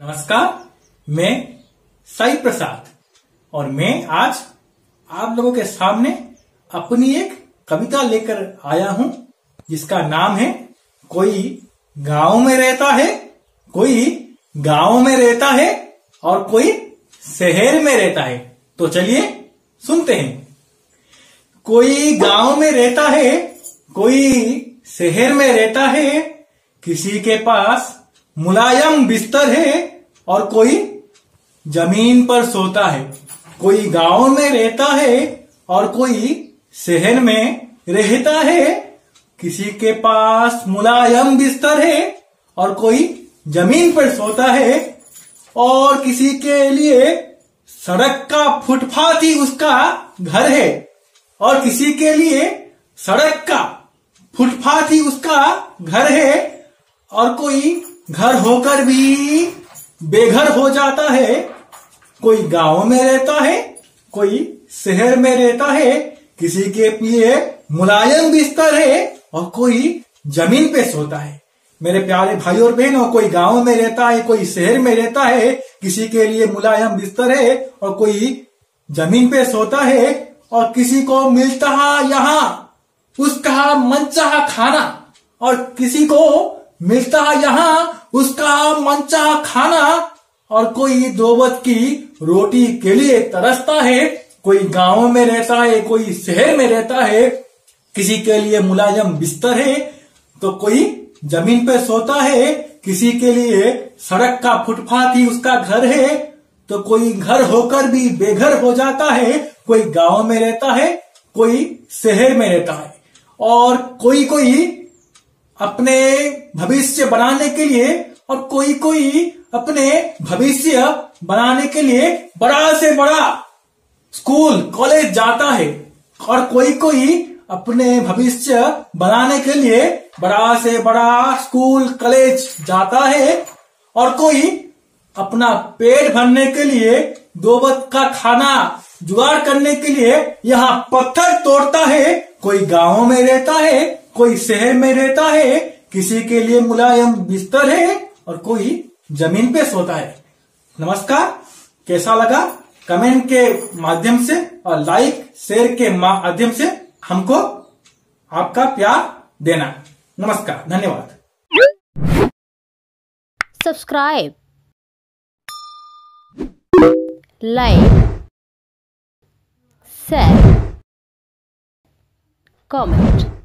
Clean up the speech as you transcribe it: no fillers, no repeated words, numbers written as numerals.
नमस्कार, मैं साई प्रसाद और मैं आज आप लोगों के सामने अपनी एक कविता लेकर आया हूं जिसका नाम है कोई गांव में रहता है, कोई गांव में रहता है और कोई शहर में रहता है। तो चलिए सुनते हैं। कोई गांव में रहता है, कोई शहर में रहता है, किसी के पास मुलायम बिस्तर है और कोई जमीन पर सोता है। कोई गांव में रहता है और कोई शहर में रहता है, किसी के पास मुलायम बिस्तर है और कोई जमीन पर सोता है, और किसी के लिए सड़क का फुटपाथ ही उसका घर है, और किसी के लिए सड़क का फुटपाथ ही उसका घर है, और कोई घर होकर भी बेघर हो जाता है। कोई गांव में रहता है, कोई शहर में रहता है, किसी के लिए मुलायम बिस्तर है और कोई जमीन पे सोता है। मेरे प्यारे भाई और बहनों, कोई गांव में रहता है, कोई शहर में रहता है, किसी के लिए मुलायम बिस्तर है और कोई जमीन पे सोता है, और किसी को मिलता है यहाँ उसका मनचाहा खाना, और किसी को मिलता है यहाँ उसका मनचाहा खाना, और कोई दो वक्त की रोटी के लिए तरसता है। कोई गांव में रहता है, कोई शहर में रहता है, किसी के लिए मुलायम बिस्तर है तो कोई जमीन पे सोता है, किसी के लिए सड़क का फुटपाथ ही उसका घर है, तो कोई घर होकर भी बेघर हो जाता है। कोई गांव में रहता है, कोई शहर में रहता है, और कोई कोई अपने भविष्य बनाने के लिए, और कोई कोई अपने भविष्य बनाने के लिए बड़ा से बड़ा स्कूल कॉलेज जाता है, और कोई कोई अपने भविष्य बनाने के लिए बड़ा से बड़ा स्कूल कॉलेज जाता है, और कोई अपना पेट भरने के लिए दो वक्त का खाना जुगाड़ करने के लिए यहाँ पत्थर तोड़ता है। कोई गांव में रहता है, कोई शहर में रहता है, किसी के लिए मुलायम बिस्तर है और कोई जमीन पे सोता है। नमस्कार, कैसा लगा? कमेंट के माध्यम से और लाइक शेयर के माध्यम से हमको आपका प्यार देना। नमस्कार, धन्यवाद। Subscribe, like, share, comment.